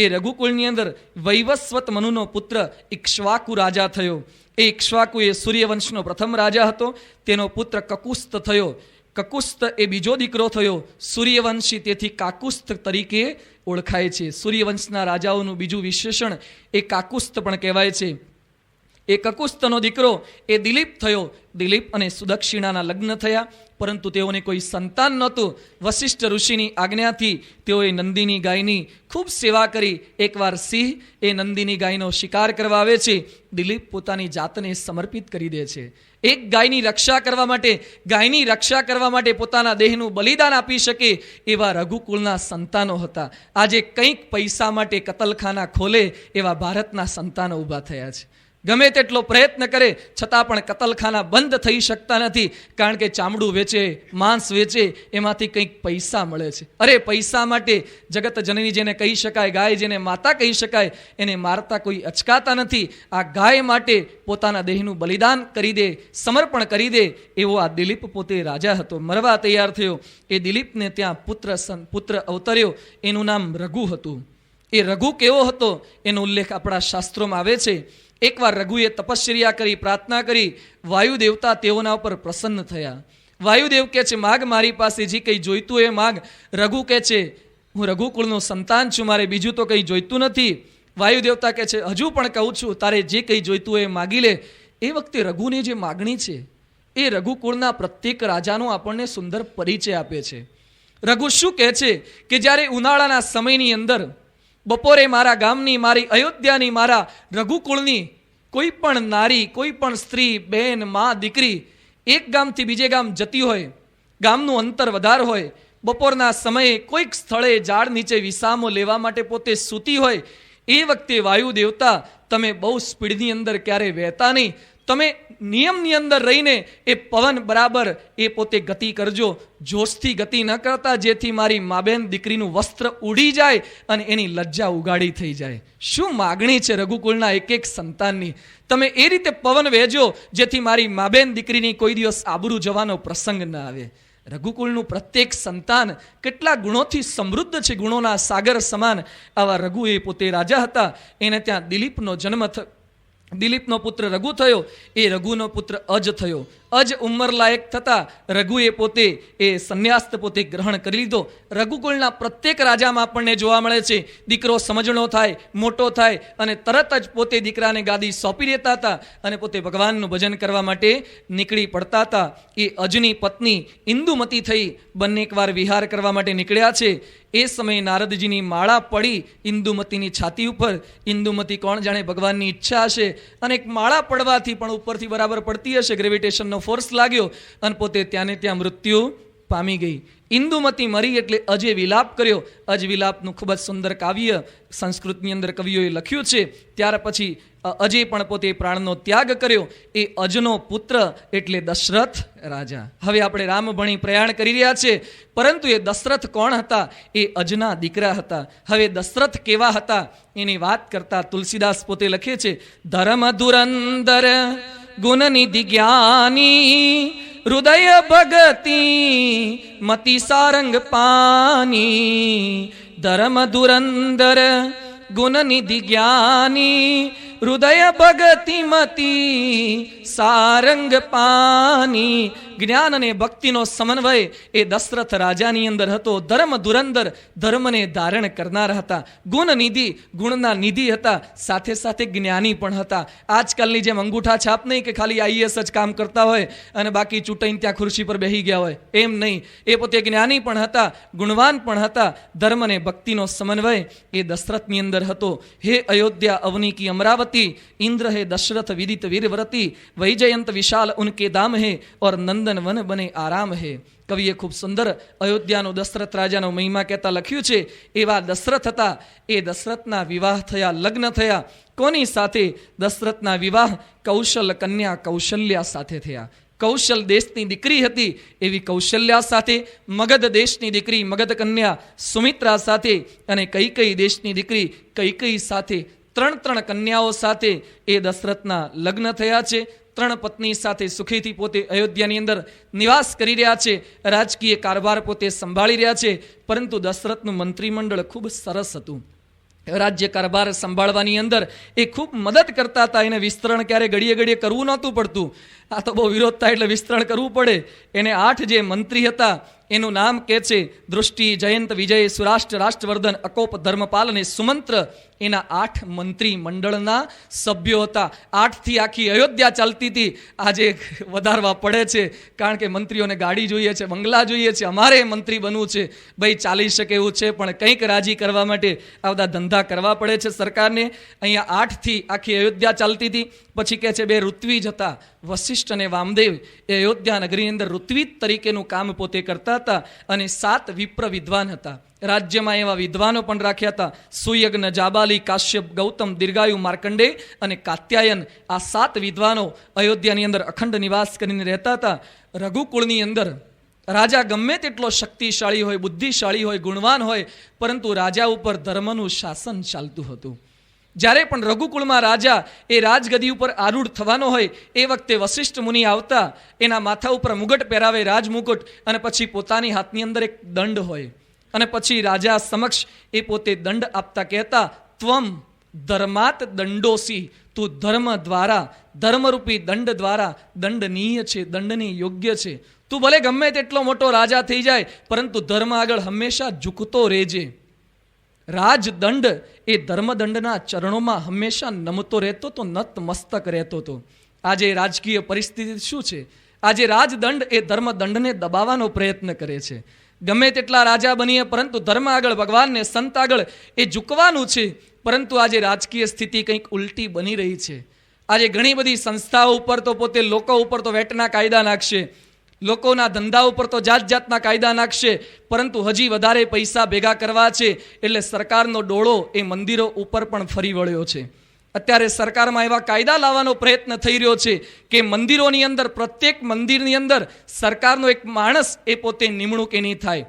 એ રઘુકુળની અંદર વૈવસ્વત મનુનો પુત્ર ઇક્ષ્વાકુ રાજા થયો. એ ઇક્ષ્વાકુ એ સૂર્યવંશનો પ્રથમ રાજા હતો. તેનો પુત્ર કકુસ્ત થયો. કકુસ્ત એ બીજો દીકરો થયો. સૂર્યવંશી તેથી કાકુસ્ત તરીકે ઓળખાય છે. સૂર્યવંશના રાજાઓનું બીજું વિશેષણ એ કાકુસ્ત પણ કહેવાય છે. એ કકુસ્તનો દીકરો એ દિલીપ થયો. દિલીપ અને સુદક્ષિણાના લગ્ન થયા, પરંતુ તેઓને કોઈ સંતાન નહોતું. વશિષ્ઠ ઋષિની આજ્ઞાથી તેઓએ નંદીની ગાયની ખૂબ સેવા કરી. એકવાર સિંહ એ નંદીની ગાયનો શિકાર કરવા આવે છે. દિલીપ પોતાની જાતને સમર્પિત કરી દે છે. એક ગાયની રક્ષા કરવા માટે પોતાના દેહનું બલિદાન આપી શકે એવા રઘુકુળના સંતાનો હતા. આજે કંઈક પૈસા માટે કતલખાના ખોલે એવા ભારતના સંતાનો ઊભા થયા છે. ગમે તેટલો પ્રયત્ન કરે છતાં પણ કતલખાના બંધ થઈ શકતા નથી, કારણ કે ચામડું વેચે, માંસ વેચે, એમાંથી કંઈક પૈસા મળે છે. અરે પૈસા માટે જગત જનની જેને કહી શકાય, ગાય જેને માતા કહી શકાય, એને મારતા કોઈ અચકાતા નથી. આ ગાય માટે પોતાના દેહનું બલિદાન કરી દે, સમર્પણ કરી દે એવો આ દિલીપ પોતે રાજા હતો. મરવા તૈયાર થયો. એ દિલીપને ત્યાં પુત્ર અવતર્યો. એનું નામ રઘુ હતું. એ રઘુ કેવો હતો એનો ઉલ્લેખ આપણા શાસ્ત્રોમાં આવે છે. એકવાર રઘુએ તપશ્ચર્યા કરી, પ્રાર્થના કરી. વાયુ દેવતા તેઓના ઉપર પ્રસન્ન થયા. વાયુદેવ કહે છે, માગ મારી પાસે જે કંઈ જોઈતું એ માગ. રઘુ કહે છે, હું રઘુકુળનું સંતાન છું, મારે બીજું તો કંઈ જોઈતું નથી. વાયુ દેવતા કહે છે, હજુ પણ કહું છું, તારે જે કંઈ જોઈતું એ માગી લે. એ વખતે રઘુની જે માગણી છે એ રઘુકુળના પ્રત્યેક રાજાનો આપણને સુંદર પરિચય આપે છે. રઘુ શું કહે છે કે જ્યારે ઉનાળાના સમયની અંદર બપોરે મારા ગામની, મારી અયોધ્યાની, મારા રઘુકુળની કોઈ પણ નારી, કોઈ પણ સ્ત્રી, બેન, મા, દીકરી એક ગામથી બીજે ગામ જતી હોય, ગામનું અંતર વધારે હોય, બપોરના સમયે કોઈક સ્થળે ઝાડ નીચે વિસામો લેવા માટે પોતે સૂતી હોય, એ વખતે વાયુ દેવતા તમે બહુ સ્પીડની અંદર ક્યારે વહેતા નહીં, તમે નિયમની અંદર રહીને એ પવન બરાબર એ પોતે ગતિ કરજો, જોશથી ગતિ ન કરતા, જેથી મારી મા બેન દીકરીનું વસ્ત્ર ઉડી જાય અને એની લજ્જા ઉગાડી થઈ જાય. શું માગણી છે રઘુકુળના એક એક સંતાનની. તમે એ રીતે પવન વહેજો જેથી મારી મા બેન દીકરીની કોઈ દિવસ આબરૂ જવાનો પ્રસંગ ન આવે. રઘુકુળનું પ્રત્યેક સંતાન કેટલા ગુણોથી સમૃદ્ધ છે, ગુણોના સાગર સમાન. આવા રઘુ એ પોતે રાજા હતા. એને ત્યાં દિલીપનો જન્મ દિલીપનો પુત્ર રઘુ થયો. એ રઘુનો પુત્ર અજ થયો. અજ ઉંમર લાયક થતા રઘુએ પોતે એ સંન્યાસ પોતે ગ્રહણ કરી લીધો. રઘુકુળના પ્રત્યેક રાજામાં આપણને જોવા મળે છે દીકરો સમજણો થાય, મોટો થાય અને તરત જ પોતે દીકરાને ગાદી સોંપી દેતા હતા અને પોતે ભગવાનનું ભજન કરવા માટે નીકળી પડતા હતા. એ અજની પત્ની ઇન્દુમતી થઈ. બંને એકવાર વિહાર કરવા માટે નીકળ્યા છે. એ સમયે નારદજીની માળા પડી ઇન્દુમતીની છાતી ઉપર. ઇન્દુમતી કોણ જાણે ભગવાનની ઈચ્છા હશે અને એક માળા પડવાથી પણ ઉપરથી બરાબર પડતી હશે, ગ્રેવિટેશનનો ફોર્સ લાગ્યો અને પોતે ત્યાં ને ત્યાં મૃત્યુ પામી ગઈ. ઇન્દુમતી મરી એટલે અજે વિલાપ કર્યો. અજ વિલાપનું ખૂબ જ સુંદર કાવ્ય સંસ્કૃતની અંદર કવિઓએ લખ્યું છે. ત્યાર પછી અજે પણ પોતે પ્રાણનો ત્યાગ કર્યો. એ અજનો પુત્ર એટલે દશરથ રાજા. હવે આપણે રામ ભણી પ્રયાણ કરી રહ્યા છે, પરંતુ એ દશરથ કોણ હતા? એ અજના દીકરા હતા. હવે દશરથ કેવા હતા એની વાત કરતા તુલસીદાસ પોતે લખે છે, ધર્મ ધુરંધર ગુણનિધિ જ્ઞાની હૃદય ભગતિ મતિ સારંગ પાની. ધર્મ ધુરંધર ગુણનિધિ જ્ઞાની હૃદય ભગતિ મતિ સારંગ પાની. જ્ઞાન અને ભક્તિનો સમન્વય એ દશરથ રાજાની અંદર હતો. ધર્મ ધુરંધર, ધર્મને ધારણ કરનાર હતા. ગુણ નિધિ, ગુણના નિધિ હતા. સાથે સાથે જ્ઞાની પણ હતા. આજકાલની જેમ અંગૂઠા છાપ નહીં કે ખાલી આઈએસ જ કામ કરતા હોય અને બાકી ચૂંટાઈને ત્યાં ખુરશી પર બેસી ગયા હોય, એમ નહીં. એ પોતે જ્ઞાની પણ હતા, ગુણવાન પણ હતા. ધર્મ અને ભક્તિનો સમન્વય એ દશરથની અંદર હતો. હે અયોધ્યા અવની કી અમરાવતી, इंद्र है दशरथ विदित वीरव्रती, वैजयंत विशाल उनके दाम है और नंदन वन बने आराम है. કવિએ ખૂબ સુંદર અયોધ્યાનો દશરથ રાજાનો મહિમા કહેતા લખ્યું છે. એવા દશરથ હતા. એ દશરથના વિવાહ થયા, લગ્ન થયા. કોની સાથે? દશરથના વિવાહ કૌશલ કન્યા કૌશલ્યા સાથે થયા. કૌશલ દેશની દીકરી હતી એવી કૌશલ્યા સાથે, મગધ દેશની દીકરી મગધ કન્યા સુમિત્રા સાથે અને કૈકેયી દેશની દીકરી કૈકેયી સાથે, ત્રણ કન્યાઓ સાથે એ દશરથના લગ્ન થયા છે. 3 પત્ની સાથે સુખીથી પોતે અયોધ્યાની અંદર નિવાસ કરી રહ્યા છે. રાજકીય કારભાર પોતે સંભાળી રહ્યા છે. પરંતુ દશરથનું મંત્રીમંડળ ખૂબ સરસ હતું. રાજ્ય કારભાર સંભાળવાની અંદર એ ખૂબ મદદ કરતા હતા. એને વિસ્તરણ ક્યારે ઘડીએ ઘડીએ કરવું નહોતું પડતું. આ તો બહુ વિરોધ થાય એટલે વિસ્તરણ કરવું પડે. એને 8 જે મંત્રી હતા એનું નામ કહે છે દૃષ્ટિ, જયંત, વિજય, સુરાષ્ટ્ર, રાષ્ટ્રવર્ધન, અકોપ, ધર્મપાલ અને સુમંત્ર. એના 8 મંત્રી મંડળના સભ્યો હતા. 8થી આખી અયોધ્યા ચાલતી હતી. આજે વધારવા પડે છે કારણ કે મંત્રીઓને ગાડી જોઈએ છે, બંગલા જોઈએ છે. અમારે મંત્રી બનવું છે, ભાઈ ચાલી શકે એવું છે, પણ કંઈક રાજી કરવા માટે આ બધા ધંધા કરવા પડે છે સરકારને. અહીંયા 8થી આખી અયોધ્યા ચાલતી હતી. પછી કહે છે 2 ઋત્વિજ હતા, વશિષ્ઠ અને વામદેવ. એ અયોધ્યા નગરીની અંદર ઋત્વિજ તરીકેનું કામ પોતે કરતા હતા. અને 7 વિપ્ર વિદ્વાન હતા. રાજ્યમાં એવા વિદ્વાનો પણ રાખ્યા હતા. સુયજ્ઞ, જાબાલી, કાશ્યપ, ગૌતમ, દીર્ઘાયુ, માર્કંડે અને કાત્યાયન. આ 7 વિદ્વાનો અયોધ્યાની અંદર અખંડ નિવાસ કરીને રહેતા હતા. રઘુકુળની અંદર રાજા ગમે તેટલો શક્તિશાળી હોય, બુદ્ધિશાળી હોય, ગુણવાન હોય, પરંતુ રાજા ઉપર ધર્મનું શાસન ચાલતું હતું. જ્યારે પણ રઘુકુળમાં રાજા એ રાજગદી ઉપર આરૂઢ થવાનો હોય એ વખતે વશિષ્ઠ મુનિ આવતા, એના માથા ઉપર મુગટ પહેરાવે, રાજમુકુટ, અને પછી પોતાની હાથની અંદર એક દંડ હોય, અને પછી રાજા સમક્ષ એ પોતે દંડ આપતા કહેતા, ત્વમ ધર્માત દંડોસી, તું ધર્મ દ્વારા, ધર્મરૂપી દંડ દ્વારા દંડનીય છે, દંડની યોગ્ય છે. તું ભલે ગમે તેટલો મોટો રાજા થઈ જાય, પરંતુ ધર્મ આગળ હંમેશા ઝૂકતો રહેજે. રાજદંડ એ ધર્મદંડના ચરણોમાં હંમેશા નમતો રહેતો તો, નત મસ્તક રહેતો હતો. આજે રાજકીય પરિસ્થિતિ શું છે? આજે રાજદંડ એ ધર્મદંડને દબાવવાનો પ્રયત્ન કરે છે. ગમે તેટલા રાજા બનીએ, પરંતુ ધર્મ આગળ, ભગવાનને, સંત આગળ એ ઝૂકવાનું છે. પરંતુ આજે રાજકીય સ્થિતિ કંઈક ઉલટી બની રહી છે. આજે ઘણી બધી સંસ્થાઓ ઉપર તો પોતે લોકો ઉપર તો વેટના કાયદા નાખશે, લોકોના ધંધા ઉપર તો જાત જાતના કાયદા નાખશે, પરંતુ હજી વધારે પૈસા ભેગા કરવા છે એટલે સરકારનો ડોળો એ મંદિરો ઉપર પણ ફરી વળ્યો છે. અત્યારે સરકારમાં એવા કાયદા લાવવાનો પ્રયત્ન થઈ રહ્યો છે કે મંદિરોની અંદર, પ્રત્યેક મંદિરની અંદર સરકારનો એક માણસ એ પોતે નિમણૂક એની થાય,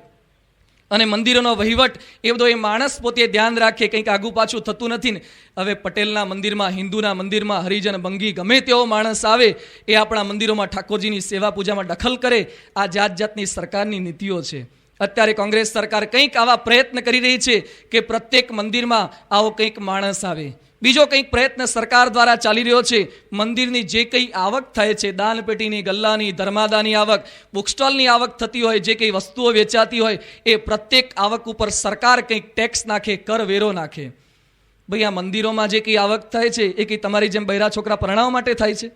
અને મંદિરોનો વહીવટ એ બધો એ માણસ પોતે ધ્યાન રાખે, કંઈક આગુ પાછું થતું નથી ને. હવે પટેલના મંદિરમાં, હિન્દુના મંદિરમાં, હરિજન, બંગી, ગમે તેવો માણસ આવે એ આપણા મંદિરોમાં ઠાકોરજીની સેવા પૂજામાં દખલ કરે. આ જાત જાતની સરકારની નીતિઓ છે. અત્યારે કોંગ્રેસ સરકાર કંઈક આવા પ્રયત્ન કરી રહી છે કે પ્રત્યેક મંદિરમાં આવો કંઈક માણસ આવે. બીજો કંઈક પ્રયત્ન સરકાર દ્વારા ચાલી રહ્યો છે. મંદિરની જે કંઈ આવક થાય છે, દાનપેટીની, ગલ્લાની, ધર્માદાની આવક, બુકસ્ટોલની આવક થતી હોય, જે કંઈ વસ્તુઓ વેચાતી હોય, એ પ્રત્યેક આવક ઉપર સરકાર કંઈક ટેક્સ નાખે, કર વેરો નાખે. ભાઈ, આ મંદિરોમાં જે કંઈ આવક થાય છે એ કંઈ તમારી જેમ બૈરા છોકરા પરણાવવા માટે થાય છે?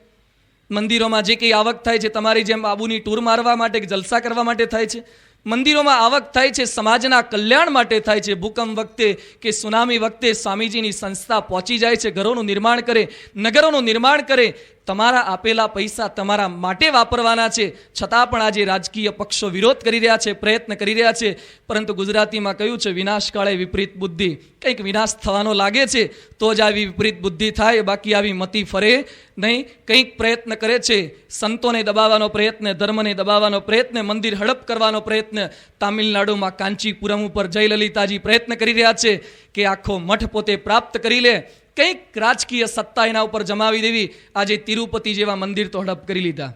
મંદિરોમાં જે કંઈ આવક થાય છે તમારી જેમ આબુની ટૂર મારવા માટે કે જલસા કરવા માટે થાય છે? મંદિરોમાં આવક થાય છે સમાજના કલ્યાણ માટે થાય છે. ભૂકંપ વખતે કે સુનામી વખતે સ્વામીજીની સંસ્થા પહોંચી જાય છે, ઘરોનું નિર્માણ કરે, નગરોનું નિર્માણ કરે. તમારા આપેલા પૈસા તમારા માટે વાપરવાના છે. છતાં પણ આજે રાજકીય પક્ષો વિરોધ કરી રહ્યા છે, પ્રયત્ન કરી રહ્યા છે. પરંતુ ગુજરાતીમાં કહ્યું છે, વિનાશ કાળે વિપરીત બુદ્ધિ. કંઈક વિનાશ થવાનો લાગે છે તો જ આવી વિપરીત બુદ્ધિ થાય, બાકી આવી મતી ફરે નહીં. કંઈક પ્રયત્ન કરે છે, સંતોને દબાવવાનો પ્રયત્ન, ધર્મને દબાવવાનો પ્રયત્ન, મંદિર હડપ કરવાનો પ્રયત્ન. તામિલનાડુમાં કાંચીપુરમ ઉપર જયલલિતાજી પ્રયત્ન કરી રહ્યા છે કે આખો મઠ પોતે પ્રાપ્ત કરી લે, કંઈક રાજકીય સત્તા એના ઉપર જમાવી દેવી. આજે તિરુપતિ જેવા મંદિર તો હડપ કરી લીધા.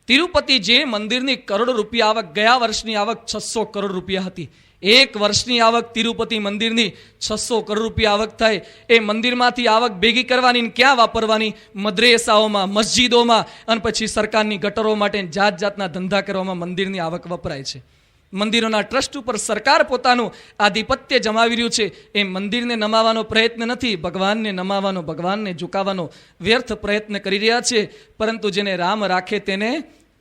તિરુપતિ જે મંદિરની કરોડો રૂપિયા આવક, ગયા વર્ષની આવક 600 કરોડ રૂપિયા હતી. એક વર્ષની આવક તિરુપતિ મંદિરની 600 કરોડ રૂપિયા આવક થાય. એ મંદિરમાંથી આવક ભેગી કરવાની, ક્યાં વાપરવાની? મદ્રેસાઓમાં, મસ્જિદોમાં, અને પછી સરકારની ગટરો માટે જાત જાતના ધંધા કરવામાં મંદિરની આવક વપરાય છે. મંદિરોના ટ્રસ્ટ ઉપર સરકાર પોતાનું આધિપત્ય જમાવી રહ્યું છે. એ મંદિરને નમાવાનો પ્રયત્ન નથી, ભગવાનને નમાવાનો, ભગવાનને ઝુકાવવાનો વ્યર્થ પ્રયત્ન કરી રહ્યા છે. પરંતુ જેને રામ રાખે તેને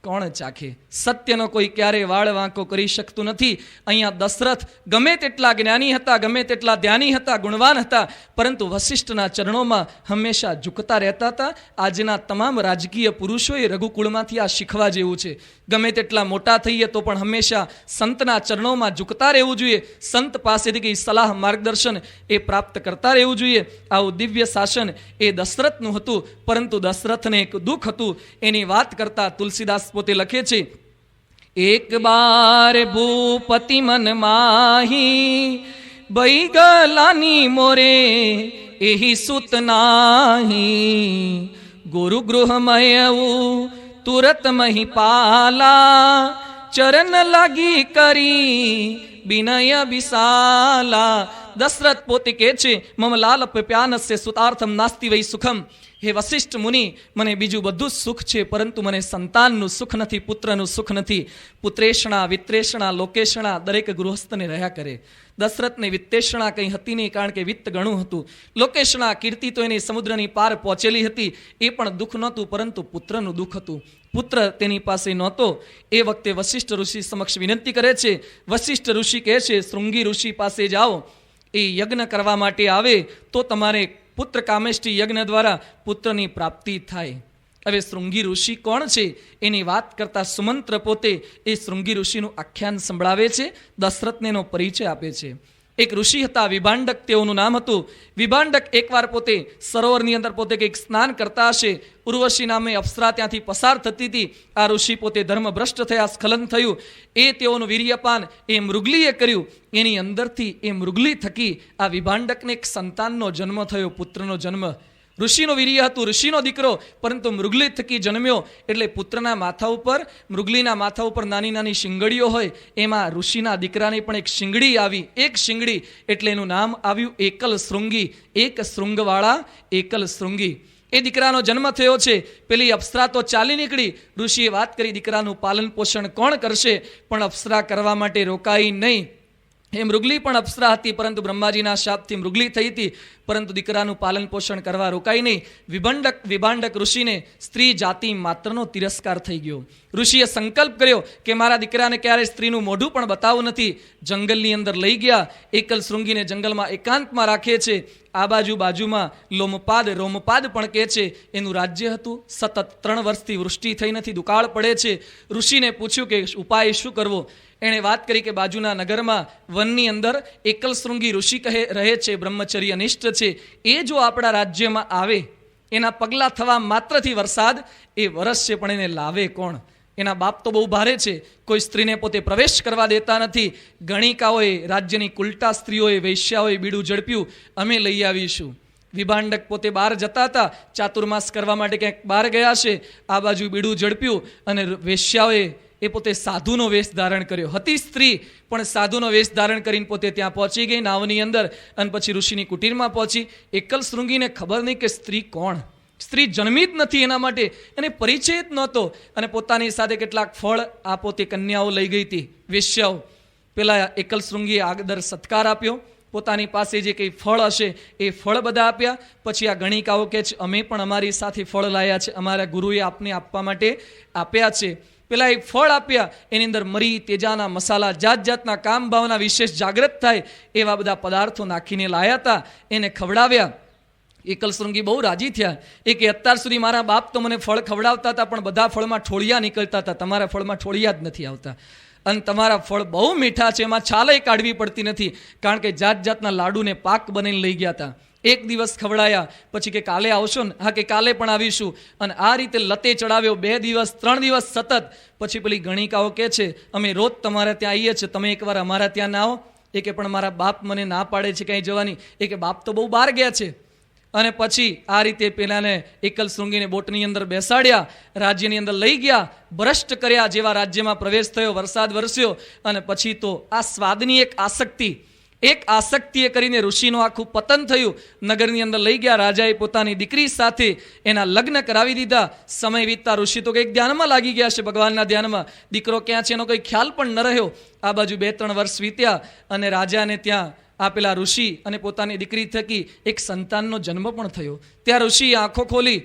કોણ ચાખે? સત્યનો કોઈ ક્યારે વાળ વાંકો કરી શકતું નથી. અહીંયા દશરથ ગમે તેટલા જ્ઞાની હતા, ગમે તેટલા ધ્યાની હતા, ગુણવાન હતા, પરંતુ વશિષ્ઠના ચરણોમાં હંમેશા ઝૂકતા રહેતા હતા. આજના તમામ રાજકીય પુરુષોએ રઘુકુળમાંથી આ શીખવા જેવું છે. ગમે તેટલા મોટા થઈએ તો પણ હંમેશા સંતના ચરણોમાં ઝૂકતા રહેવું જોઈએ. સંત પાસેથી કંઈ સલાહ, માર્ગદર્શન એ પ્રાપ્ત કરતા રહેવું જોઈએ. આવું દિવ્ય શાસન એ દશરથનું હતું. પરંતુ દશરથને એક દુઃખ હતું. એની વાત કરતા તુલસીદાસ પોતે લખે છે, એક બાર ભૂપતિ મન માહી, બૈગલાની મોરે એહી સુત નાહી, ગુરુ ગૃહમયવું તુરત મહિપાલા, ચરણ લાગી કરી વિનય વિશાલા, દશરથ પોતે કહે છે, મમ લાલ પ્યાનસ્ય સુતાર્થમ નાસ્તિ વૈ સુખમ. હે વશિષ્ઠ મુનિ, મને બીજું બધું જ સુખ છે, પરંતુ મને સંતાનનું સુખ નથી, પુત્રનું સુખ નથી. પુત્રેષણા વિત્રેષણા લોકેષણા દરેક ગૃહસ્થને રહ્યા કરે. દશરથને વિત્તેષણા કંઈ હતી નહીં, કારણ કે વિત્ત ઘણું હતું. લોકેષણા કીર્તિ તો એની સમુદ્રની પાર પહોંચેલી હતી, એ પણ દુઃખ નહોતું, પરંતુ પુત્રનું દુઃખ હતું. પુત્ર તેની પાસે નહોતો. એ વખતે વશિષ્ઠ ઋષિ સમક્ષ વિનંતી કરે છે. વશિષ્ઠ ઋષિ કહે છે, શૃંગી ઋષિ પાસે જાઓ, એ યજ્ઞ કરવા માટે આવે તો તમારે પુત્ર કામેષ્ટી યજ્ઞ દ્વારા પુત્રની પ્રાપ્તિ થાય. હવે શૃંગી ઋષિ કોણ છે એની વાત કરતા સુમંત્ર પોતે એ શૃંગી ઋષિનું આખ્યાન સંભળાવે છે, દશરથને એનો પરિચય આપે છે. એક ઋષિ હતા વિભાંડક, તેઓનું નામ હતું. વિભાંડક એકવાર પોતે સરોવરની અંદર પોતે કંઈક સ્નાન કરતા હશે. ઉર્વશી નામે અપ્સરા ત્યાંથી પસાર થતી હતી. આ ઋષિ પોતે ધર્મભ્રષ્ટ થયા, સ્ખલન થયું. એ તેઓનું વીર્યપાન એ મૃગલીએ કર્યું. એની અંદરથી એ મૃગલી થકી આ વિભાંડકને એક સંતાનનો જન્મ થયો, પુત્રનો જન્મ. ઋષિનો વીર્ય હતું, ઋષિનો દીકરો, પરંતુ મૃગલી થકી જન્મ્યો. એટલે પુત્રના માથા ઉપર, મૃગલીના માથા ઉપર નાની નાની શિંગડીઓ હોય, એમાં ઋષિના દીકરાને પણ એક શિંગડી આવી. એક શિંગડી એટલે એનું નામ આવ્યું એકલ શૃંગી. એક શૃંગવાળા એકલ શૃંગી. એ દીકરાનો જન્મ થયો છે. પેલી અપ્સરા તો ચાલી નીકળી. ઋષિએ વાત કરી, દીકરાનું પાલન પોષણ કોણ કરશે? પણ અપ્સરા કરવા માટે રોકાઈ નહીં. એ મૃગલી પણ અપ્સરા હતી, પરંતુ બ્રહ્માજીના શાપથી મૃગલી થઈ હતી, પરંતુ દીકરાનું પાલન પોષણ કરવા રોકાઈ નહીં. વિભાંડક ઋષિને સ્ત્રી જાતિ માત્રનો તિરસ્કાર થઈ ગયો. ઋષિએ સંકલ્પ કર્યો કે મારા દીકરાને ક્યારેય સ્ત્રીનું મોઢું પણ બતાવવું નથી. જંગલની અંદર લઈ ગયા. એકલ શૃંગીને જંગલમાં એકાંતમાં રાખે છે. આ બાજુમાં રોમપાદ પણ કહે છે, એનું રાજ્ય હતું. સતત 3 વર્ષથી વૃષ્ટિ થઈ નથી, દુકાળ પડે છે. ઋષિને પૂછ્યું કે ઉપાય શું કરવો? એણે વાત કરી કે બાજુના નગરમાં વનની અંદર એકલ શૃંગી ઋષિ રહે છે, બ્રહ્મચર્ય નિષ્ઠ છે. એ જો આપણા રાજ્યમાં આવે, એના પગલાં થવા માત્રથી વરસાદ એ વરસશે, પણ એને લાવે કોણ? એના બાપ તો બહુ ભારે છે, કોઈ સ્ત્રીને પોતે પ્રવેશ કરવા દેતા નથી. ગણિકાઓએ, રાજ્યની કુલટા સ્ત્રીઓએ, વૈશ્યાઓએ બીડું ઝડપ્યું, અમે લઈ આવીશું. વિભાંડક પોતે બહાર જતા હતા, ચાતુર્માસ કરવા માટે ક્યાંક બહાર ગયા છે. આ બાજુ બીડું ઝડપ્યું અને વેશ્યાઓએ એ પોતે સાધુનો વેશ ધારણ કર્યો. હતી સ્ત્રી, પણ સાધુનો વેશ ધારણ કરીને પોતે ત્યાં પહોંચી ગઈ નાવની અંદર, અને પછી ઋષિની કુટીરમાં પહોંચી. એકલ શૃંગીને ખબર નહીં કે સ્ત્રી કોણ. સ્ત્રી જન્મી જ નથી, એના માટે એને પરિચય જ નહોતો. અને પોતાની સાથે કેટલાક ફળ આ પોતે કન્યાઓ લઈ ગઈ હતી, વેશ્યાઓ. પેલા એકલ શૃંગીએ આદર સત્કાર આપ્યો. પોતાની પાસે જે કંઈ ફળ હશે એ ફળ બધા આપ્યા. પછી આ ગણિકાઓ કહે છે, અમે પણ અમારી સાથે ફળ લાયા છે, અમારા ગુરુએ આપને આપવા માટે આપ્યા છે. પેલા એક ફળ આપ્યા, એની અંદર મરી, તેજાના મસાલા, જાત જાતના કામ ભાવના વિશેષ જાગૃત થાય એવા બધા પદાર્થો નાખીને લાયા હતા. એને ખવડાવ્યા. એકલ શૃંગી બહુ રાજી થયા. એ કે અત્યાર સુધી મારા બાપ તો મને ફળ ખવડાવતા હતા, પણ બધા ફળમાં ઠોળિયા નીકળતા હતા, તમારા ફળમાં ઠોળિયા જ નથી આવતા. અને તમારા ફળ બહુ મીઠા છે, એમાં છાલય કાઢવી પડતી નથી, કારણ કે જાત જાતના લાડુને પાક બનીને લઈ ગયા હતા. એક દિવસ ખવડાયા, પછી કે કાલે આવશો ને? હા, કે કાલે પણ આવીશું. અને આ રીતે લતે ચડાવ્યો. 2 દિવસ 3 દિવસ સતત. પછી પેલી ગણિકાઓ કહે છે, અમે રોજ તમારા ત્યાં આવીએ છીએ, તમે એકવાર અમારા ત્યાં ના આવો? એ કે પણ મારા બાપ મને ના પાડે છે ક્યાંય જવાની. એ કે બાપ તો બહુ બહાર ગયા છે. અને પછી આ રીતે પેલાને એકલ શૃંગીને બોટની અંદર બેસાડ્યા, રાજ્યની અંદર લઈ ગયા, ભ્રષ્ટ કર્યા. જેવા રાજ્યમાં પ્રવેશ થયો, વરસાદ વરસ્યો, અને પછી તો આ સ્વાદની એક આસક્તિએ કરીને ઋષિનું આખું પતન થયું. નગરની અંદર લઈ ગયા. રાજાએ પોતાની દીકરી સાથે એના લગ્ન કરાવી દીધા. સમય વીતતા ઋષિ તો કંઈક ધ્યાનમાં લાગી ગયા છે, ભગવાનના ધ્યાનમાં. દીકરો ક્યાં છે એનો કોઈ ખ્યાલ પણ ન રહ્યો. આ બાજુ 2-3 વર્ષ વીત્યા અને રાજાને ત્યાં આ પેલા ઋષિ અને પોતાની દીકરી થકી એક સંતાનનો જન્મ પણ થયો. ત્યાં ઋષિએ આંખો ખોલી,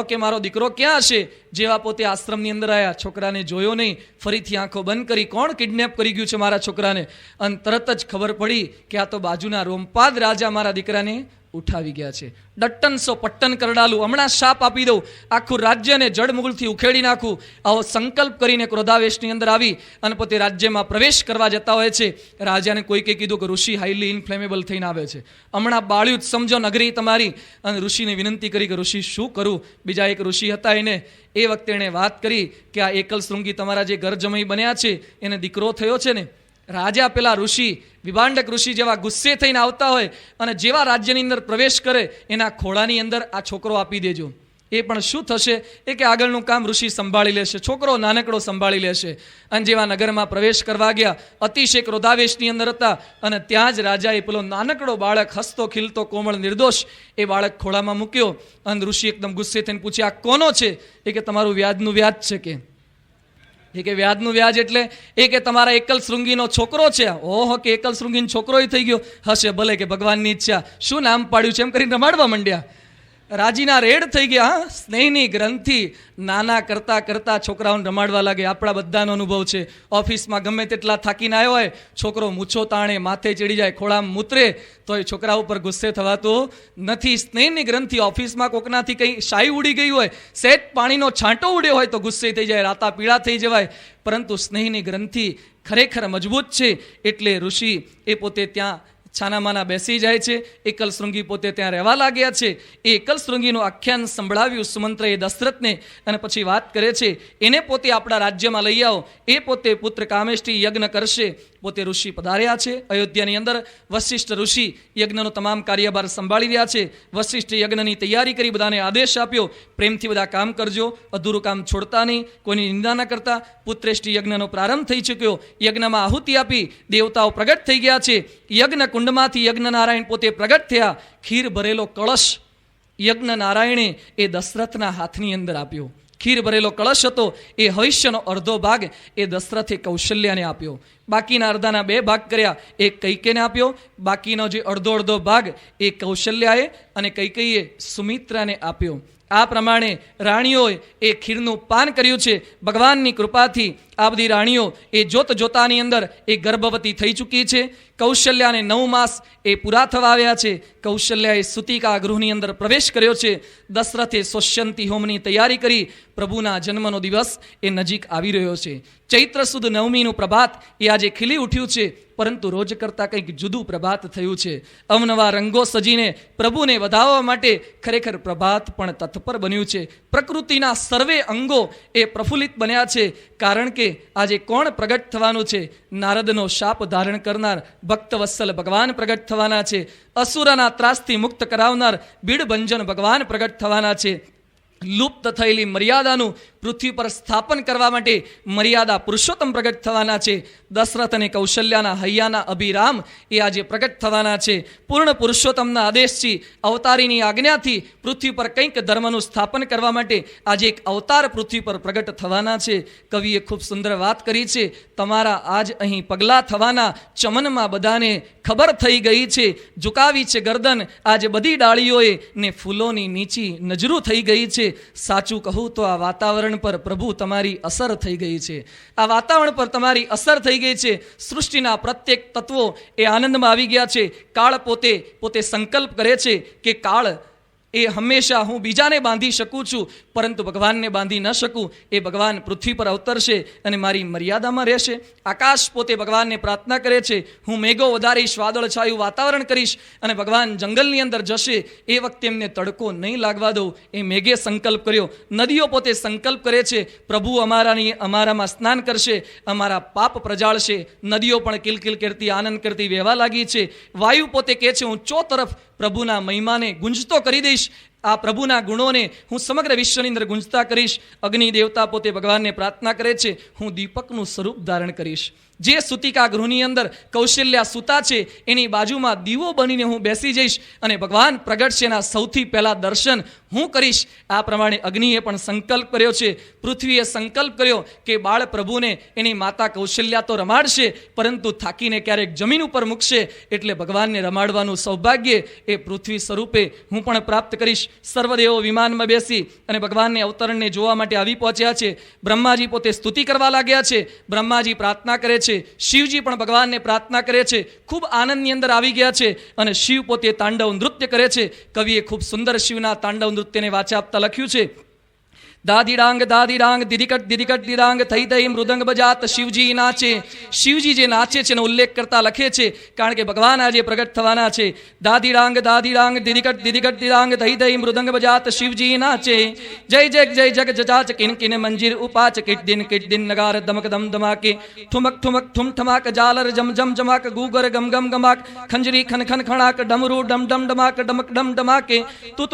કે મારો દીકરો ક્યાં હશે? જેવા પોતે આશ્રમની અંદર આવ્યા, છોકરાને જોયો નહીં. ફરીથી આંખો બંધ કરી, કોણ કિડનેપ કરી ગયું છે મારા છોકરાને? અને તરત જ ખબર પડી કે આ તો બાજુના રોમપાદ રાજા મારા દીકરાને ઉઠાવી ગયા છે. ડટ્ટનસો પટ્ટન કરડાલું, હમણાં શાપ આપી દઉં, આખું રાજ્યને જડમૂળથી ઉખેડી નાખું. આવો સંકલ્પ કરીને ક્રોધાવેશની અંદર આવી અને પોતે રાજ્યમાં પ્રવેશ કરવા જતા હોય છે. રાજાને કોઈકે કીધું કે ઋષિ હાઈલી ઇન્ફ્લેમેબલ થઈને આવે છે, હમણાં બાળ્યું જ સમજો નગરી તમારી. અને ઋષિને વિનંતી કરી કે ઋષિ શું કરું? બીજા એક ઋષિ હતા, એને એ વખતે એણે વાત કરી કે આ એકલ શૃંગી તમારા જે ઘર જમાઈ બન્યા છે એને દીકરો થયો છે ને. રાજા પેલા ઋષિ, વિભાંડક ઋષિ જેવા ગુસ્સે થઈને આવતા હોય અને જેવા રાજ્યની અંદર પ્રવેશ કરે, એના ખોળાની અંદર આ છોકરો આપી દેજો. એ પણ શું થશે એ કે આગળનું કામ ઋષિ સંભાળી લેશે, છોકરો નાનકડો સંભાળી લેશે. અને જેવા નગરમાં પ્રવેશ કરવા ગયા, અતિશય ક્રોધાવેશની અંદર હતા અને ત્યાં જ રાજાએ પેલો નાનકડો બાળક હસતો ખીલતો કોમળ નિર્દોષ એ બાળક ખોળામાં મૂક્યો. અને ઋષિ એકદમ ગુસ્સે થઈને પૂછે, આ કોનો છે? એ કે તમારું વ્યાજનું વ્યાજ છે. કે વ્યાજનું વ્યાજ એટલે એ કે તમારા એકલ શૃંગીનો છોકરો છે. ઓહો, કે એકલ શૃંગીનો છોકરો થઈ ગયો હશે, ભલે, કે ભગવાનની ઈચ્છા, શું નામ પાડ્યું છે એમ કરીને રમાડવા માંડ્યા. રાજીના રેડ થઈ ગયા. સ્નેહની ગ્રંથિ નાના કરતા કરતા છોકરાઓને રમાડવા લાગે. આપણા બધાનો અનુભવ છે. ઓફિસમાં ગમે તેટલા થાકીને આવ્યો હોય, છોકરો મૂછો તાણે માથે ચડી જાય, ખોળામાં મૂતરે, તો એ છોકરા ઉપર ગુસ્સે થવાતો નથી. સ્નેહની ગ્રંથિ, ઓફિસમાં કોકનાથી કંઈ શાઈ ઉડી ગઈ હોય, સહેજ પાણીનો છાંટો ઉડ્યો હોય તો ગુસ્સે થઈ જાય, રાતા પીળા થઈ જવાય. પરંતુ સ્નેહની ગ્રંથિ ખરેખર મજબૂત છે. એટલે ઋષિ એ પોતે ત્યાં છાનામાના બેસી જાય છે. એકલ શૃંગી પોતે ત્યાં રહેવા લાગ્યા છે. એ એકલ શૃંગીનું આખ્યાન સંભળાવ્યું સુમંત્રએ દશરથને અને પછી વાત કરે છે, એને પોતે આપણા રાજ્યમાં લઈ આવો, એ પોતે પુત્ર કામેષ્ટિ યજ્ઞ કરશે. પોતે ઋષિ પધાર્યા છે અયોધ્યાની અંદર. વશિષ્ઠ ઋષિ યજ્ઞનો તમામ કાર્યભાર સંભાળી રહ્યા છે. વશિષ્ઠ યજ્ઞની તૈયારી કરી બધાને આદેશ આપ્યો, પ્રેમથી બધા કામ કરજો, અધૂરું કામ છોડતા નહીં, કોઈની નિંદા ન કરતા. પુત્રેષ્ઠી યજ્ઞનો પ્રારંભ થઈ ચૂક્યો. યજ્ઞમાં આહુતિ આપી દેવતાઓ પ્રગટ થઈ ગયા છે. યજ્ઞ કુંડમાંથી યજ્ઞ નારાયણ પોતે પ્રગટ થયા. ખીર ભરેલો કળશ યજ્ઞ નારાયણે એ દશરથના હાથની અંદર આપ્યો. ખીર ભરેલો કળશ હતો, એ હવિષ્યનો અડધો ભાગ એ દશરથે કૌશલ્યાને આપ્યો. બાકીના અડધાના 2 ભાગ કર્યા. એક કૈકેયને આપ્યો, બાકીનો જે અડધો ભાગ એ કૌશલ્યાએ અને કૈકેયીએ સુમિત્રાને આપ્યો. આ પ્રમાણે રાણીઓએ એ ખીરનું પાન કર્યું છે. ભગવાનની કૃપાથી આ બધી રાણીઓ એ જોતાની અંદર એ ગર્ભવતી થઈ ચૂકી છે. કૌશલ્યાને 9 માસ એ પૂરા થવા આવ્યા છે. કૌશલ્યાએ સુતિકા ગૃહની અંદર પ્રવેશ કર્યો છે. દશરથે સોષ્યંતી હોમની તૈયારી કરી. પ્રભુના જન્મનો દિવસ એ નજીક આવી રહ્યો છે. ચૈત્ર સુદ 9મીનું પ્રભાત એ આજે ખીલી ઉઠ્યું છે, પરંતુ રોજ કરતાં કંઈક જુદું પ્રભાત થયું છે. અવનવા રંગો સજીને પ્રભુને વધાવવા માટે ખરેખર પ્રભાત પણ તત્પર બન્યું છે. પ્રકૃતિના સર્વે અંગો એ પ્રફુલ્લિત બન્યા છે. કારણ કે આજે કોણ પ્રગટ થવાનું છે? નારદનો શાપ ધારણ કરનાર ભક્તવત્સલ ભગવાન પ્રગટ થવાના છે. અસુરના ત્રાસથી મુક્ત કરાવનાર બીડભંજન ભગવાન પ્રગટ થવાના છે. લુપ્ત થયેલી મર્યાદાનું પૃથ્વી પર સ્થાપન કરવા માટે મર્યાદા પુરુષોત્તમ પ્રગટ થવાના છે. દશરથ અને કૌશલ્યાના હૈયાના અભિરામ એ આજે પ્રગટ થવાના છે. પૂર્ણ પુરુષોત્તમના આદેશથી, અવતારીની આજ્ઞાથી પૃથ્વી પર કંઈક ધર્મનું સ્થાપન કરવા માટે આજે એક અવતાર પૃથ્વી પર પ્રગટ થવાના છે. કવિએ ખૂબ સુંદર વાત કરી છે. તમારા આજ અહીં પગલાં થવાના ચમનમાં બધાને ખબર થઈ ગઈ છે. ઝુકાવી છે ગરદન આજે બધી ડાળીઓએ ને ફૂલોની નીચી નજરું થઈ ગઈ છે. સાચું કહું તો આ વાતાવરણ પર પ્રભુ તમારી અસર થઈ ગઈ છે. આ વાતાવરણ પર તમારી અસર થઈ ગઈ છે. સૃષ્ટિના પ્રત્યેક તત્વો એ આનંદમાં આવી ગયા છે. કાળ પોતે સંકલ્પ કરે છે કે કાળ એ હંમેશા હું બીજાને બાંધી શકું છું, પરંતુ ભગવાનને બાંધી ન શકું. એ ભગવાન પૃથ્વી પર અવતરશે અને મારી મર્યાદામાં રહેશે. આકાશ પોતે ભગવાનને પ્રાર્થના કરે છે, હું મેઘો વધારીશ, વાદળ છાયું વાતાવરણ કરીશ, અને ભગવાન જંગલની અંદર જશે. એ વખતે એમને તડકો નહીં લાગવા દઉં. એ મેઘે સંકલ્પ કર્યો. નદીઓ પોતે સંકલ્પ કરે છે, પ્રભુ અમારામાં સ્નાન કરશે, અમારા પાપ પ્રજાળશે. નદીઓ પણ કિલકિલ કરતી આનંદ કરતી વહેવા લાગી છે. વાયુ પોતે કહે છે, હું તરફ પ્રભુના મહિમાને ગુંજતો કરી દઈશ. આ પ્રભુના ગુણોને હું સમગ્ર વિશ્વની અંદર ગુંજતા કરીશ. અગ્નિ દેવતા પોતે ભગવાનને પ્રાર્થના કરે છે, હું દીપકનું સ્વરૂપ ધારણ કરીશ. જે સુતિકા ગૃહની અંદર કૌશલ્યા સૂતા છે એની બાજુમાં દીવો બનીને હું બેસી જઈશ અને ભગવાન પ્રગટ છે એના સૌથી પહેલા દર્શન હું કરીશ. આ પ્રમાણે અગ્નિએ પણ સંકલ્પ કર્યો છે. પૃથ્વીએ સંકલ્પ કર્યો કે બાળ પ્રભુને એની માતા કૌશલ્યા તો રમાડશે, પરંતુ થાકીને ક્યારેક જમીન ઉપર મૂકશે, એટલે ભગવાનને રમાડવાનું સૌભાગ્ય એ પૃથ્વી સ્વરૂપે હું પણ પ્રાપ્ત કરીશ. સર્વદેવો વિમાનમાં બેસી અને ભગવાનને અવતરણને જોવા માટે આવી પહોંચ્યા છે. બ્રહ્માજી પોતે સ્તુતિ કરવા લાગ્યા છે. બ્રહ્માજી પ્રાર્થના કરે છે. શિવજી પણ ભગવાનને પ્રાર્થના કરે છે. ખૂબ આનંદની અંદર આવી ગયા છે અને શિવ પોતે તાંડવ નૃત્ય કરે છે. કવિએ ખૂબ સુંદર શિવના તાંડવ નૃત્યને વાચા આપતા લખ્યું છે, દાદી ડાંગ દીદીકટ દીદાંગ થઈ થઈ મૃદંગ બજાત શિવજી નાચે. શિવજી જે નાચે છે એનો ઉલ્લેખ કરતા લખે છે કારણ કે ભગવાન આજે પ્રગટ થવાના છે. દાદી ડાંગ દીદીકટ દીદાંગ થઈ થઈ મૃદંગ બજાત શિવજી નાચે. જય જગ જજાચ કિન કિન મંજીર ઉપાચ કિટ દિન નગાર દમક દમ ધમાકે. ઠુમક ઠુમ ઠમાક જાલર જમ જમાક ગુગર ગમ ગમાક ખંજરી ખન ખણાક ડમરૂ ડમ ડમાક ડમક ડમ ડમાકે. તુ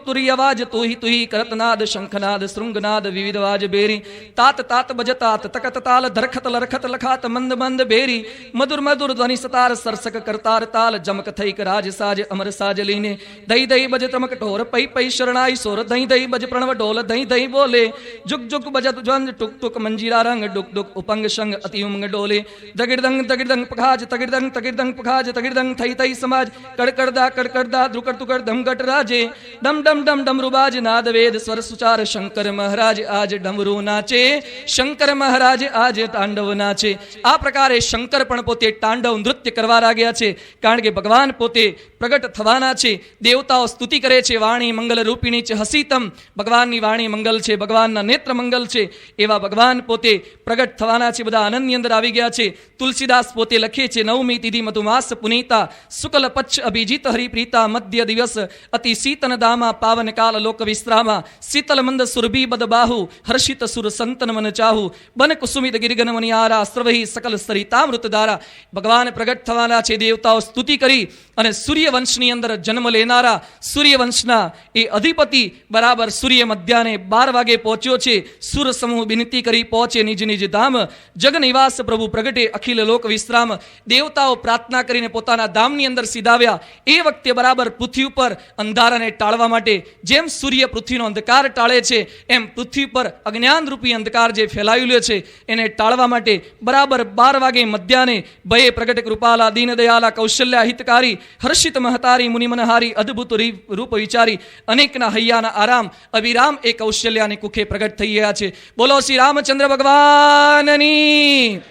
તુરી અવાજ તુહી કરતનાદ શંખનાદ શૃંગનાદ વિવિધ વાજ બેરી. तात बजतात तकत ताल धरखत लरखत लखात मंद बेरी. मधुर ध्वनि सतार सरसक करतार ताल जमक थईक राज साज अमर साज लीने. दही बज तमक ढोर पई शरणाई सोर. दही बज प्रणव ढोल दही बोले. जुग बजत ज्वंज टुक मंजीरा रंग डुक उपंग शंग अति उमंग डोले. तगिरदंग पखाज तगिरदंग पखाज तगिरदंग थई समाज. कड़कड़दा द्रुकड़ तुकड़ धमगट राजे. डम डमरुबाज नाद वेद स्वर सुचार शंकर महाराज आज डमरू नाचे. શંકર મહારાજ આજે તાંડવ નાચે. આ પ્રકારે શંકર પણ પોતે તાંડવ નૃત્ય કરવા લાગ્યા છે કારણ કે ભગવાન પોતે પ્રગટ થવાના છે. દેવતાઓ સ્તુતિ કરે છે વાણી મંગલ રૂપિણી છે હસીતમ. ભગવાનની વાણી મંગલ છે, ભગવાનના નેત્ર મંગલ છે. એવા ભગવાન પોતે પ્રગટ થવાના છે. બધા આનંદની અંદર આવી ગયા છે. તુલસીદાસ પોતે લખે છે નવમી તિથિ મધુમાસ પુનીતા શુક્લ પક્ષ અભિજીત હરિપ્રીતા મધ્ય દિવસ અતિ શીતન દામા પાવન કાલ લોક વિશ્રામા. શીતલ મંદ સુરભી બદ બાહુ હર્ષિત સુર સંતન મન ચાહુ. બન કુસુમિત ગિરગન મનિયારા સ્રવહી સકલ સરિતામૃત ધારા. ભગવાન પ્રગટ થવાના છે. દેવતાઓ સ્તુતિ કરી અને સૂર્યવંશની અંદર જન્મ લેનારા સૂર્યવંશના એ અધિપતિ બરાબર સૂર્ય મધ્યાને 12 વાગે પહોંચ્યો છે. સુર સમૂહ વિનંતી કરી પહોંચે નિજ ધામ. જગ નિવાસ પ્રભુ પ્રગટે અખિલ લોક વિશ્રામ. દેવતાઓ પ્રાર્થના કરીને પોતાના ધામની અંદર સીધાવ્યા. એ વખતે બરાબર પૃથ્વી ઉપર અંધારાને ટાળવા માટે જેમ સૂર્ય પૃથ્વીનો અંધકાર ટાળે છે એમ પૃથ્વી પર અજ્ઞાન રૂપી અંધકાર જે ફેલાયેલો છે એને ટાળવા માટે બરાબર 12 વાગે મધ્યાને ભયે પ્રગટ કૃપાલા દીન દયાલા કૌશલ્યા હિતકારી હર્ષિત મહતારી મુનિમનહારી અદ્ભુત રૂપ વિચારી. અનેકના હૈયાના આરામ અવિરામ એ કૌશલ્યાને કુખે પ્રગટ થઈ ગયા છે. બોલો શ્રી રામચંદ્ર ભગવાનની.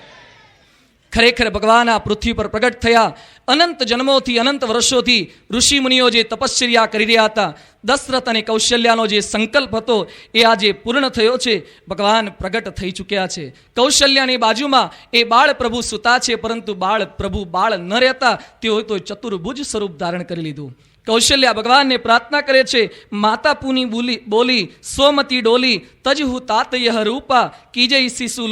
ખરેખર ભગવાન આ પૃથ્વી પર પ્રગટ થયા. અનંત જન્મોથી અનંત વર્ષોથી ઋષિ મુનિઓ જે તપશ્ચર્યા કરી રહ્યા હતા, દશરથ અને કૌશલ્યાનો જે સંકલ્પ હતો એ આજે પૂર્ણ થયો છે. ભગવાન પ્રગટ થઈ ચૂક્યા છે. કૌશલ્યાની બાજુમાં એ બાળ પ્રભુ સુતા છે, પરંતુ બાળ પ્રભુ બાળ ન રહેતા તેઓ તો ચતુર્ભુજ સ્વરૂપ ધારણ કરી લીધું. કૌશલ્યા ભગવાનને પ્રાર્થના કરે છે. માતા પુની બોલી સોમતી ડોલી તજહુ તાતયહ રૂપા કીજય શિશુ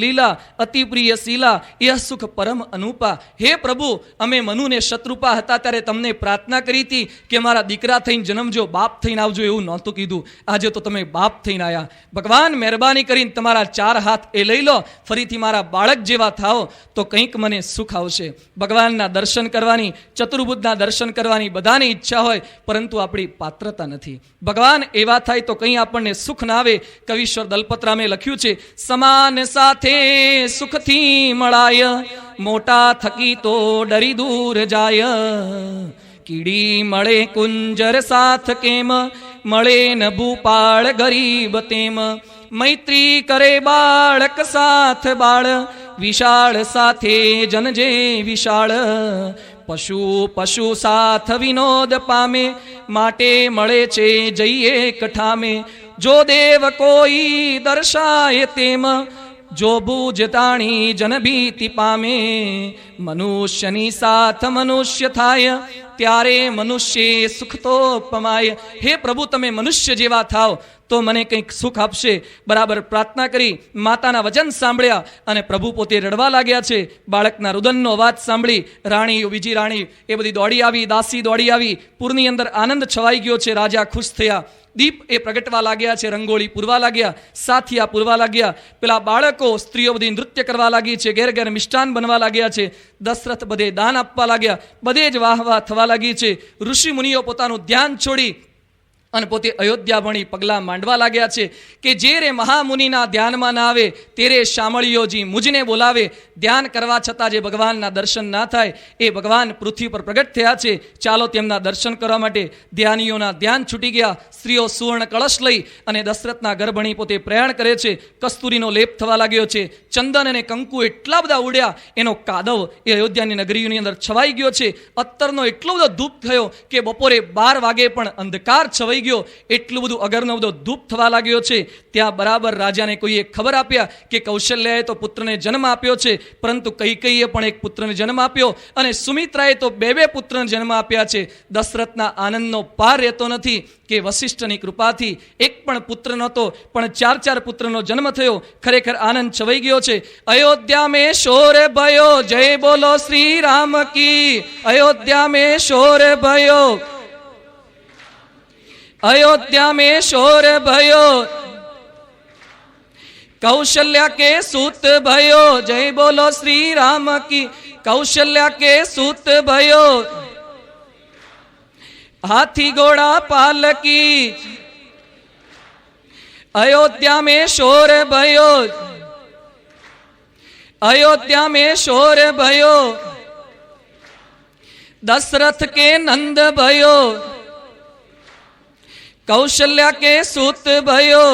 લીલા અતિ પ્રિય શીલા યહ સુખ પરમ અનુપા. હે પ્રભુ, અમે મનુને શત્રુપા હતા ત્યારે તમને પ્રાર્થના કરી હતી કે મારા દીકરા થઈને જન્મજો, બાપ થઈને આવજો, એવું નહોતું કીધું. આજે તો તમે બાપ થઈને આવ્યા. ભગવાન મહેરબાની કરીને તમારા 4 હાથ એ લઈ લો, ફરીથી મારા બાળક જેવા થાઓ તો કંઈક મને સુખ આવશે. ભગવાનના દર્શન કરવાની, ચતુર્ભુજના દર્શન કરવાની બધાની ઈચ્છા હોય, પરંતુ આપણી પાત્રતા નથી. ભગવાન એવા થાય તો કંઈ આપણને સુખ ના આવે. કવિશ્વર દલપતરામે લખ્યું છે, સમાન સાથે સુખથી મળાય, મોટા થકી તો ડરી દૂર જાય. કીડી મળે કુંજર સાથ કેમ, મળે ન ભૂપાળ ગરીબ તેમ. મૈત્રી કરે બાળક સાથ બાળ, વિશાળ સાથે જનજે વિશાળ. પશુ સાથ વિનોદ પામે, માટે મળે છે જઈએ કઠામે. જો દેવ કોઈ દર્શાય તેમ, જો ભુજ તાણી જન ભીતિ પામે. મનુષ્યની સાથ મનુષ્ય થાય, ત્યારે મનુષ્ય સુખ તો પમાય. હે પ્રભુ, તમે મનુષ્ય જેવા થાવ તો મને કંઈક સુખ આપશે. બરાબર પ્રાર્થના કરી માતાના વચન સાંભળ્યા અને પ્રભુ પોતે રડવા લાગ્યા છે. બાળકના રુદનનો અવાજ સાંભળી રાણીઓ, બીજી રાણી એ બધી દોડી આવી, દાસી દોડી આવી. પૂરની અંદર આનંદ છવાઈ ગયો છે. રાજા ખુશ થયા. દીપ એ પ્રગટવા લાગ્યા છે, રંગોળી પૂરવા લાગ્યા, સાથિયા પૂરવા લાગ્યા. પેલા બાળકો, સ્ત્રીઓ બધી નૃત્ય કરવા લાગી છે, ઘેર ઘેર મિષ્ટાન બનવા લાગ્યા છે. દશરથ બધે દાન આપવા લાગ્યા, બધે જ વાહ વાહ થવા લાગી છે. ઋષિ મુનિઓ પોતાનું ધ્યાન છોડી અને પોતે અયોધ્યા ભણી પગલાં માંડવા લાગ્યા છે કે જે રે મહામુનિના ધ્યાનમાં ના આવે તે રે શામળીઓજી મુજને બોલાવે. ધ્યાન કરવા છતાં જે ભગવાનના દર્શન ના થાય એ ભગવાન પૃથ્વી પર પ્રગટ થયા છે. ચાલો તેમના દર્શન કરવા માટે. ધ્યાનીઓના ધ્યાન છૂટી ગયા. સ્ત્રીઓ સુવર્ણ કળશ લઈ અને દશરથના ઘર ભણી પોતે પ્રયાણ કરે છે. કસ્તુરીનો લેપ થવા લાગ્યો છે. ચંદન અને કંકુ એટલા બધા ઉડ્યા, એનો કાદવ એ અયોધ્યાની નગરીઓની અંદર છવાઈ ગયો છે. અત્તરનો એટલો બધો ધૂપ થયો કે બપોરે 12 વાગે પણ અંધકાર છવાઈ ગયો, એટલું બધું અગરનો બધો ધૂપ થવા લાગ્યો છે. ત્યાં બરાબર રાજાને કોઈએ ખબર આપ્યા કે કૌશલ્યાએ તો પુત્રને જન્મ આપ્યો છે, પરંતુ કૈકેયીએ પણ એક પુત્રને જન્મ આપ્યો અને સુમિત્રાએ તો બે પુત્રને જન્મ આપ્યા છે. દશરથના આનંદનો પાર રહેતો નથી કે વશિષ્ઠની કૃપાથી એક પણ પુત્ર નહોતો, પણ 4 પુત્રનો જન્મ થયો. ખરેખર આનંદ છવાઈ ગયો છે. અયોધ્યા મેં શોર ભયો, જય બોલો શ્રી રામ કી. અયોધ્યા મેં શોર ભયો, अयोध्या में शोर भयो, कौशल्या के सूत भयो, जय बोलो श्री राम की. कौशल्या के सूत भयो, हाथी घोड़ा पालकी. अयोध्या में शोर भयो, अयोध्या में शोर भयो, दशरथ के नंद भयो, कौशल्या के सूत भयो.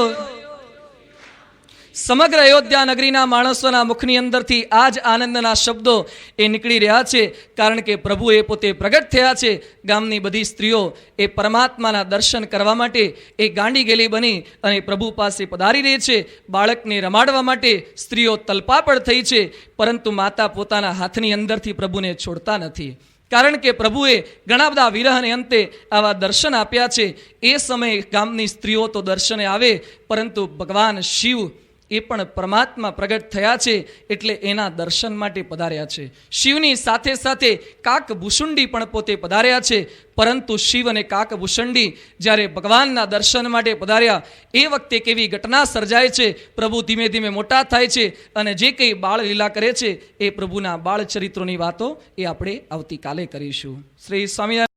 સમગ્ર અયોધ્યા નગરીના માણસોના મુખની અંદરથી આ જ આનંદના શબ્દો એ નીકળી રહ્યા છે, કારણ કે પ્રભુ એ પોતે પ્રગટ થયા છે. ગામની બધી સ્ત્રીઓ એ પરમાત્માના દર્શન કરવા માટે એ ગાંડી ગેલી બની અને પ્રભુ પાસે પધારી રહી છે. બાળકને રમાડવા માટે સ્ત્રીઓ તલપાપડ થઈ છે, પરંતુ માતા પોતાના હાથની અંદરથી પ્રભુને છોડતા નથી, કારણ કે પ્રભુએ ઘણા બધા વિરહને અંતે આવા દર્શન આપ્યા છે. એ સમયે ગામની સ્ત્રીઓ તો દર્શને આવે, પરંતુ ભગવાન શિવ એ પણ પરમાત્મા પ્રગટ થયા છે એટલે એના દર્શન માટે પધાર્યા છે. શિવની સાથે સાથે કાકભૂષુંડી પણ પોતે પધાર્યા છે, પરંતુ શિવ અને કાકભૂષુંડી જ્યારે ભગવાનના દર્શન માટે પધાર્યા એ વખતે કેવી ઘટના સર્જાય છે. પ્રભુ ધીમે ધીમે મોટા થાય છે અને જે કંઈ બાળ લીલા કરે છે એ પ્રભુના બાળ ચરિત્રોની વાતો એ આપણે આવતીકાલે કરીશું. શ્રી સ્વામિનારાયણ.